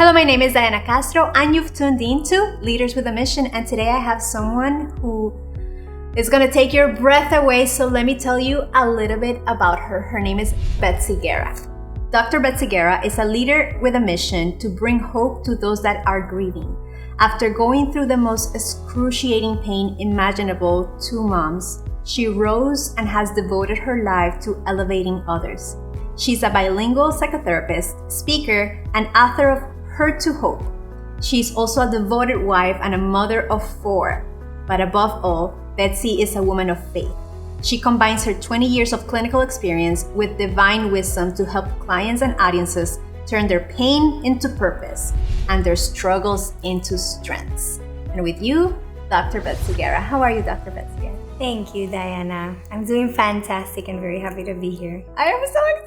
Hello, my name is Diana Castro, and you've tuned into Leaders with a Mission. And today I have someone who is going to take your breath away. So let me tell you a little bit about her. Her name is Betsy Guerra. Dr. Betsy Guerra is a leader with a mission to bring hope to those that are grieving. After going through the most excruciating pain imaginable, 2 moms, she rose and has devoted her life to elevating others. She's a bilingual psychotherapist, speaker, and author of Her to Hope. She's also a devoted wife and a mother of 4. But above all, Betsy is a woman of faith. She combines her 20 years of clinical experience with divine wisdom to help clients and audiences turn their pain into purpose and their struggles into strengths. And with you, Dr. Betsy Guerra. How are you, Dr. Betsy Guerra? Thank you, Diana. I'm doing fantastic and very happy to be here. I am so excited.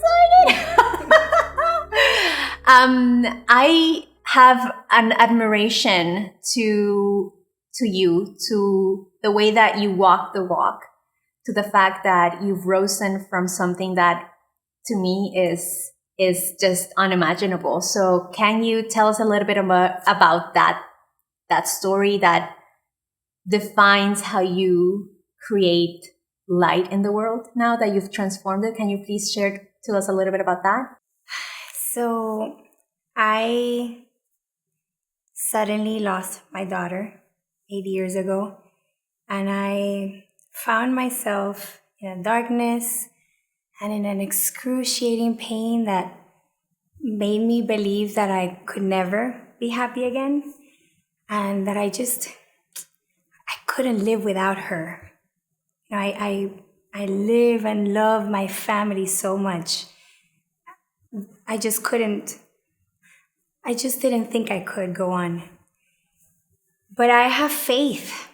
I have an admiration to you, to the way that you walk the walk, to the fact that you've risen from something that to me is just unimaginable. So can you tell us a little bit about that story that defines how you create light in the world now that you've transformed it? Can you please share to us a little bit about that? So I suddenly lost my daughter 8 years ago, and I found myself in a darkness and in an excruciating pain that made me believe that I could never be happy again, and that I couldn't live without her. You know, I live and love my family so much. I just didn't think I could go on. But I have faith.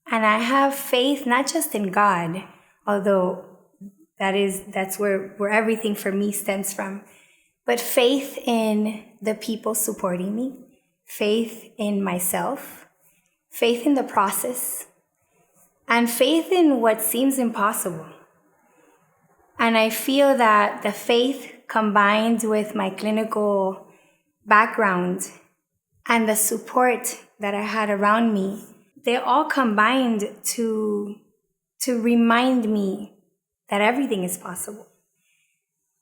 And I have faith not just in God, although that's where everything for me stems from, but faith in the people supporting me, faith in myself, faith in the process, and faith in what seems impossible. And I feel that the faith combined with my clinical background and the support that I had around me, they all combined to remind me that everything is possible.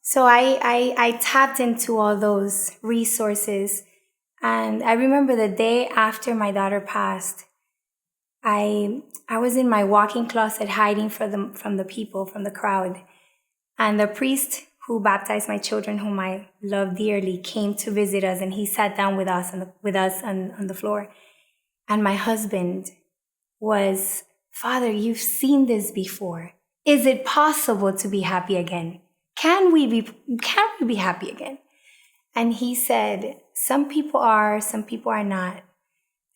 So I tapped into all those resources. And I remember the day after my daughter passed, I was in my walk-in closet hiding from the people, from the crowd. And the priest who baptized my children, whom I love dearly, came to visit us, and he sat down with us on the floor. And my husband was, "Father, you've seen this before. Is it possible to be happy again? Can we be happy again?" And he said, "Some people are, some people are not.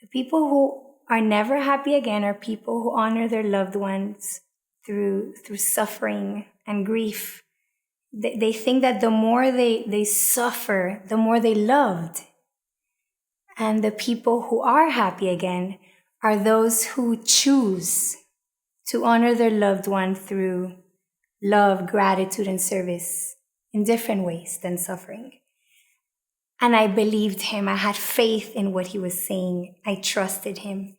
The people who are never happy again are people who honor their loved ones through suffering and grief. They think that the more they suffer, the more they loved. And the people who are happy again are those who choose to honor their loved one through love, gratitude, and service in different ways than suffering." And I believed him. I had faith in what he was saying. I trusted him.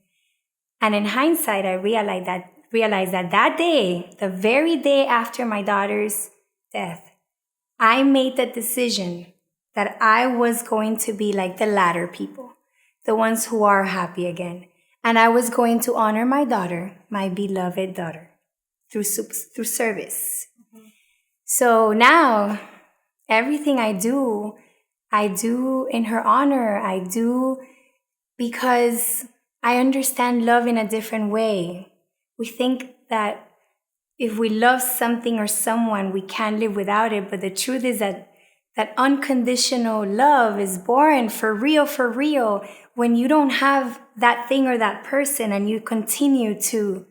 And in hindsight, I realized that day, the very day after my daughter's death, I made the decision that I was going to be like the latter people, the ones who are happy again. And I was going to honor my daughter, my beloved daughter, through service. Mm-hmm. So now, everything I do in her honor. I do because I understand love in a different way. We think that if we love something or someone, we can't live without it. But the truth is that unconditional love is born for real, when you don't have that thing or that person and you continue to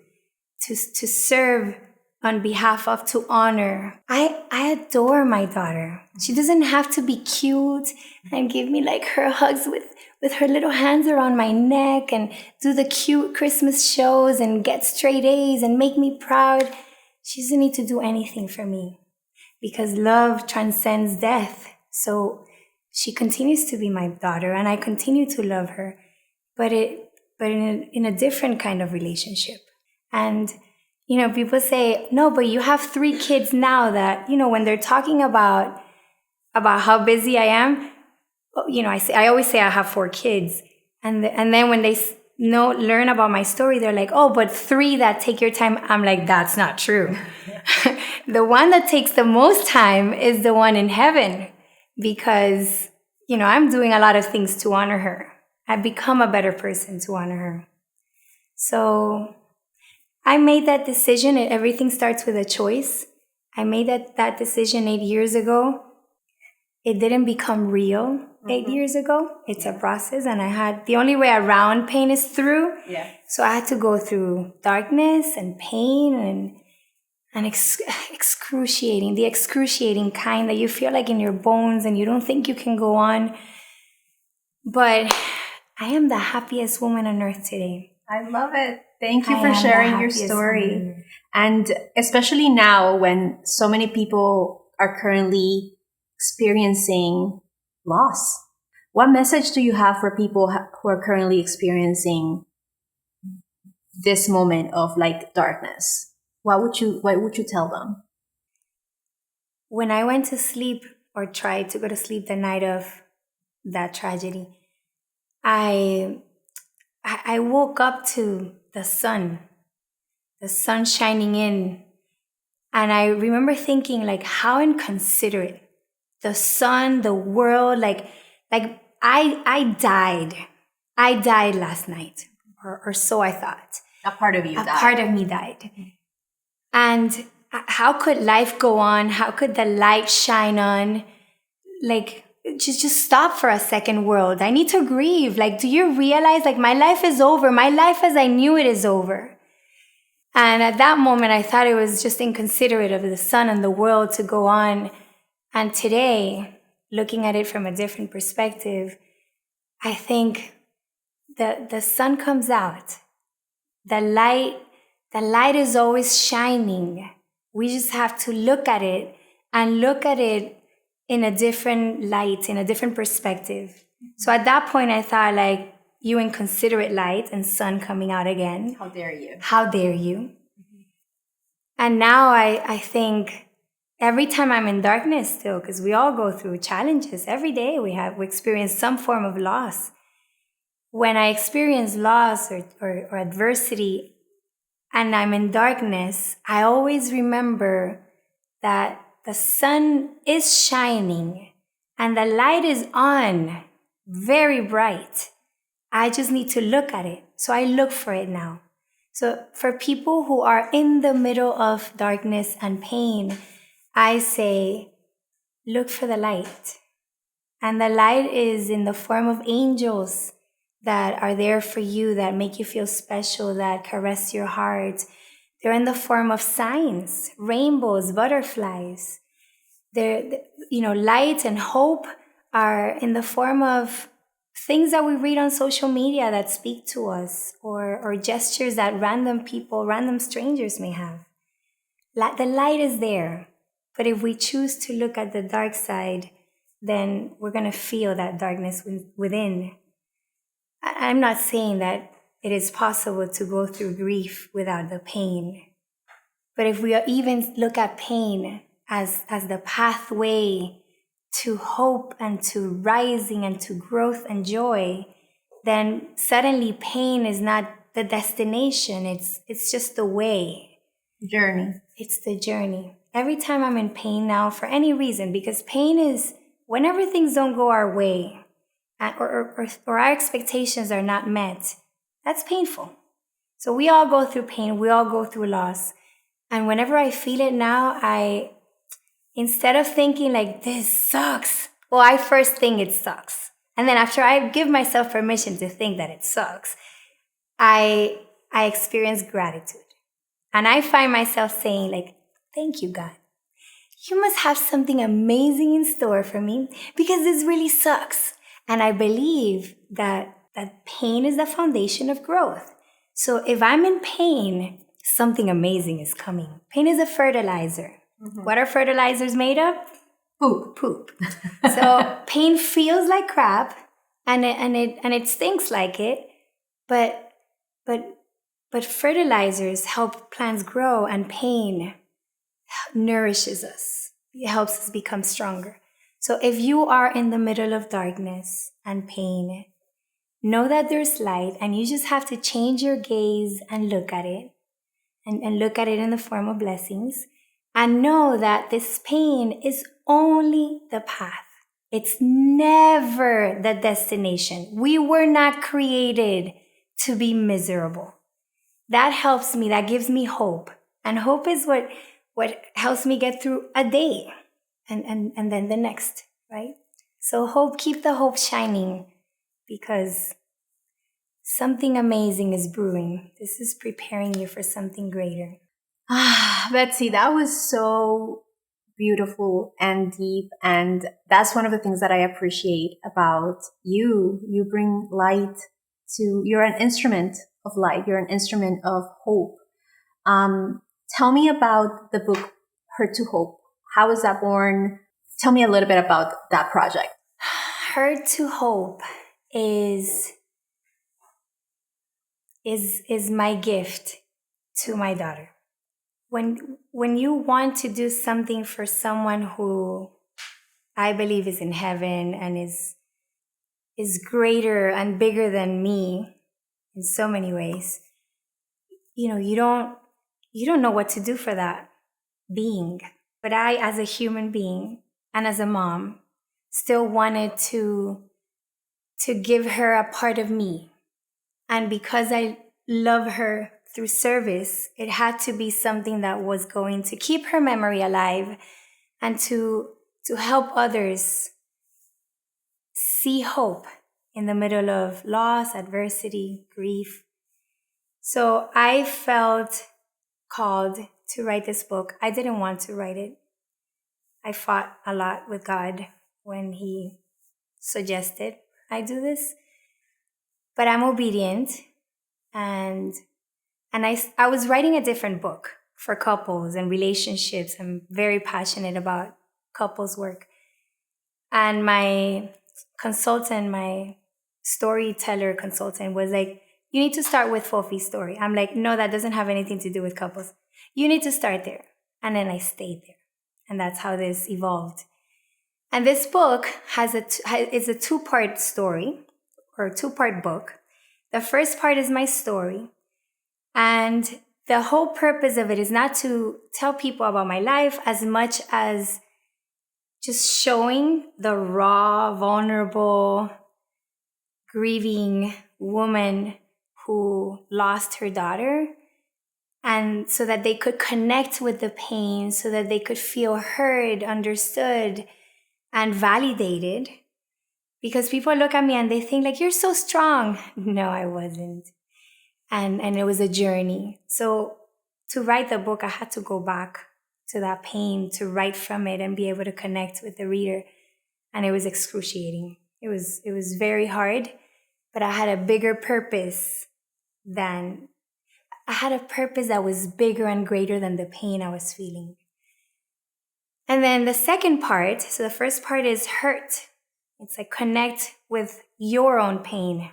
serve on behalf of, to honor. I adore my daughter. She doesn't have to be cute and give me like her hugs with her little hands around my neck and do the cute Christmas shows and get straight A's and make me proud. She doesn't need to do anything for me because love transcends death. So she continues to be my daughter, and I continue to love her, but in a different kind of relationship. And, people say, no, but you have 3 kids now that, when they're talking about how busy I am, I always say I have 4 kids. And then when they learn about my story, they're like, oh, but 3 that take your time. I'm like, that's not true. The one that takes the most time is the one in heaven, because, I'm doing a lot of things to honor her. I've become a better person to honor her. So I made that decision. Everything starts with a choice. I made that decision 8 years ago. It didn't become real 8 years ago. It's a process, and the only way around pain is through. Yeah. So I had to go through darkness and pain and excruciating, the excruciating kind that you feel like in your bones and you don't think you can go on. But I am the happiest woman on earth today. I love it. Thank you for sharing your story. And especially now when so many people are currently experiencing loss. What message do you have for people who are currently experiencing this moment of darkness? What would you tell them? When I went to sleep, or tried to go to sleep the night of that tragedy, I woke up to the sun shining in. And I remember thinking, how inconsiderate. The sun, the world, I died. I died last night, or so I thought. A part of you died. A part of me died. And how could life go on? How could the light shine on? Just stop for a second, world. I need to grieve. Do you realize, my life is over. My life as I knew it is over. And at that moment, I thought it was just inconsiderate of the sun and the world to go on. And today, looking at it from a different perspective, I think that the sun comes out. The light is always shining. We just have to look at it, and look at it in a different light, in a different perspective. So at that point, I thought, you inconsiderate light and sun coming out again. How dare you? How dare you? Mm-hmm. And now I think every time I'm in darkness still, because we all go through challenges. Every day we experience some form of loss. When I experience loss or adversity and I'm in darkness, I always remember that the sun is shining and the light is on, very bright. I just need to look at it. So I look for it now. So for people who are in the middle of darkness and pain, I say, look for the light. And the light is in the form of angels that are there for you, that make you feel special, that caress your heart. They're in the form of signs, rainbows, butterflies. Light and hope are in the form of things that we read on social media that speak to us, or gestures that random strangers may have. The light is there. But if we choose to look at the dark side, then we're going to feel that darkness within. I'm not saying that it is possible to go through grief without the pain. But if we even look at pain as the pathway to hope and to rising and to growth and joy, then suddenly pain is not the destination. It's just the way. Journey. It's the journey. Every time I'm in pain now, for any reason, because pain is whenever things don't go our way, or our expectations are not met, that's painful. So we all go through pain. We all go through loss. And whenever I feel it now, instead of thinking this sucks, well, I first think it sucks. And then after I give myself permission to think that it sucks, I experience gratitude. And I find myself saying thank you, God. You must have something amazing in store for me, because this really sucks. And I believe that pain is the foundation of growth. So if I'm in pain, something amazing is coming. Pain is a fertilizer. Mm-hmm. What are fertilizers made of? Poop. So pain feels like crap, and it stinks like it, but but but fertilizers help plants grow, and pain nourishes us. It helps us become stronger. So if you are in the middle of darkness and pain, know that there's light, and you just have to change your gaze and look at it, and look at it in the form of blessings, and know that this pain is only the path. It's never the destination. We were not created to be miserable. That helps me. That gives me hope. And hope is what helps me get through a day and then the next, right? So hope, keep the hope shining, because something amazing is brewing. This is preparing you for something greater. Betsy, that was so beautiful and deep. And that's one of the things that I appreciate about you. You bring light you're an instrument of light. You're an instrument of hope. Tell me about the book, Hurt to Hope. How was that born? Tell me a little bit about that project. Hurt to Hope is my gift to my daughter. When you want to do something for someone who I believe is in heaven and is greater and bigger than me in so many ways, you don't know what to do for that being. But I, as a human being and as a mom, still wanted to give her a part of me. And because I love her through service, it had to be something that was going to keep her memory alive and to help others see hope in the middle of loss, adversity, grief. So I felt called to write this book. I didn't want to write it. I fought a lot with God when He suggested I do this. But I'm obedient, and I was writing a different book for couples and relationships. I'm very passionate about couples work. And my consultant, my storyteller consultant, was like, you need to start with Fofi's story. I'm like, no, that doesn't have anything to do with couples. You need to start there. And then I stayed there. And that's how this evolved. And this book is a two-part story, or a two-part book. The first part is my story. And the whole purpose of it is not to tell people about my life as much as just showing the raw, vulnerable, grieving woman who lost her daughter, and so that they could connect with the pain, so that they could feel heard, understood, and validated. Because people look at me and they think like, you're so strong. No, I wasn't. And it was a journey. So to write the book, I had to go back to that pain, to write from it and be able to connect with the reader. And it was excruciating. It was very hard, but I had a bigger purpose that was bigger and greater than the pain I was feeling. And then the second part, so the first part is hurt. It's like connect with your own pain.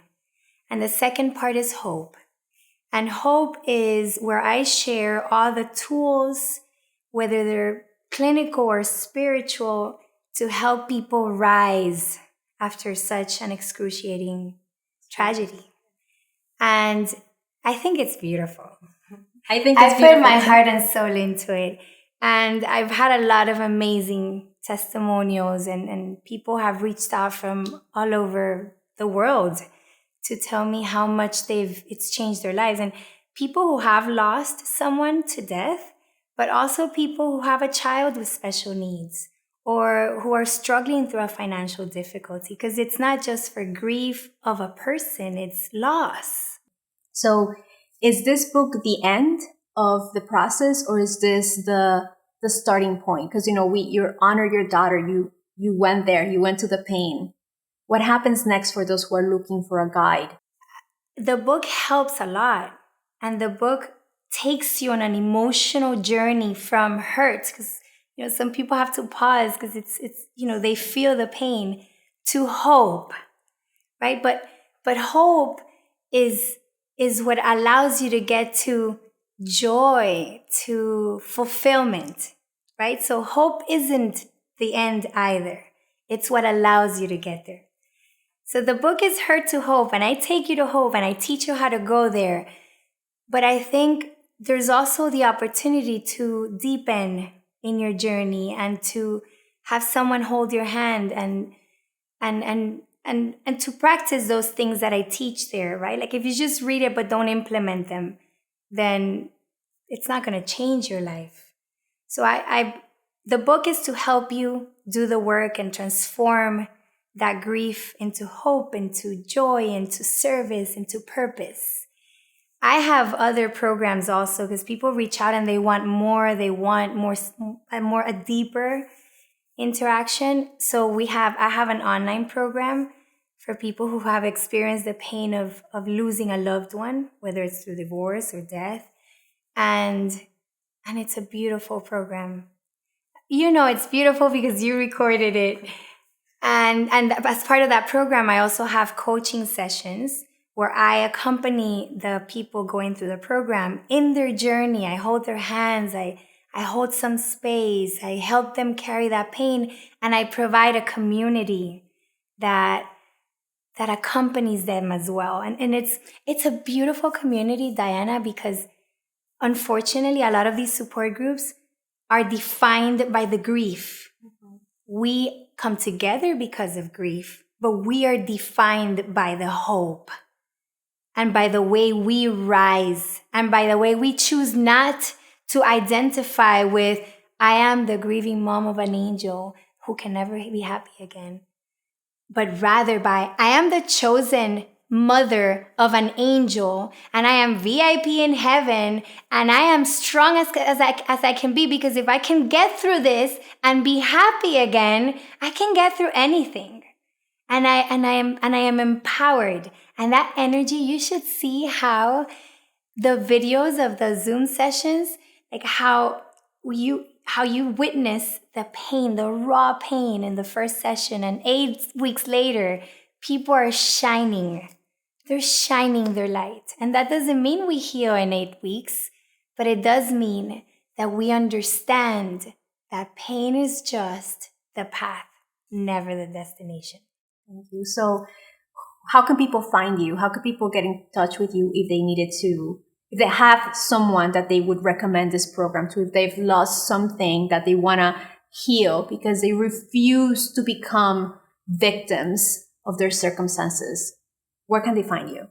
And the second part is hope. And hope is where I share all the tools, whether they're clinical or spiritual, to help people rise after such an excruciating tragedy. And I think it's beautiful. I put my heart and soul into it. And I've had a lot of amazing testimonials, and people have reached out from all over the world to tell me how much it's changed their lives. And people who have lost someone to death, but also people who have a child with special needs or who are struggling through a financial difficulty, because it's not just for grief of a person, it's loss. So is this book the end of the process, or is this the starting point? Because, you honor your daughter. You went there, you went to the pain. What happens next for those who are looking for a guide? The book helps a lot. And the book takes you on an emotional journey from hurt. Because, some people have to pause because it's they feel the pain, to hope, right? But hope is what allows you to get to joy, to fulfillment, right? So hope isn't the end either. It's what allows you to get there. So the book is Hurt to Hope, and I take you to hope and I teach you how to go there. But I think there's also the opportunity to deepen in your journey and to have someone hold your hand and to practice those things that I teach there, right? Like if you just read it but don't implement them, then it's not going to change your life. So the book is to help you do the work and transform that grief into hope, into joy, into service, into purpose. I have other programs also because people reach out and they want more, a deeper interaction. So I have an online program for people who have experienced the pain of losing a loved one, whether it's through divorce or death. And it's a beautiful program. It's beautiful because you recorded it. And as part of that program, I also have coaching sessions where I accompany the people going through the program in their journey. I hold their hands. I hold some space. I help them carry that pain. And I provide a community that accompanies them as well. And it's a beautiful community, Diana, because unfortunately, a lot of these support groups are defined by the grief. Mm-hmm. We come together because of grief, but we are defined by the hope and by the way we rise and by the way we choose not to identify with, I am the grieving mom of an angel who can never be happy again, but rather by, I am the chosen mother of an angel, and I am VIP in heaven, and I am strong as I can be, because if I can get through this and be happy again, I can get through anything. And I am empowered. And that energy, you should see how the videos of the Zoom sessions, like how you witness the pain, the raw pain in the first session, and 8 weeks later, people are shining. They're shining their light. And that doesn't mean we heal in 8 weeks, but it does mean that we understand that pain is just the path, never the destination. Thank you. So how can people find you? How can people get in touch with you if they needed to, if they have someone that they would recommend this program to, if they've lost something that they want to heal because they refuse to become victims of their circumstances? Where can they find you?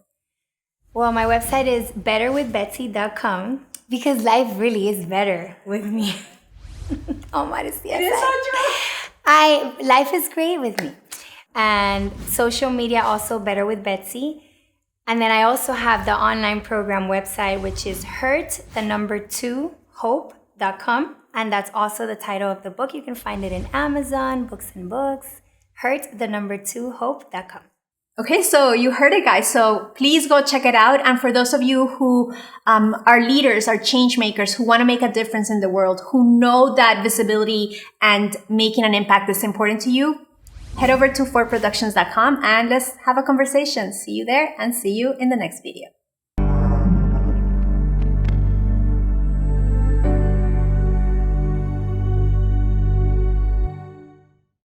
Well, my website is betterwithbetsy.com because life really is better with me. Oh, modesty aside. It is so true. Life is great with me. And social media also Better with Betsy. And then I also have the online program website, which is hurt2hope.com. And that's also the title of the book. You can find it in Amazon, Books and Books, hurt2hope.com. Okay, so you heard it, guys. So please go check it out. And for those of you who are leaders, are change makers, who want to make a difference in the world, who know that visibility and making an impact is important to you, head over to forproductions.com and let's have a conversation. See you there and see you in the next video.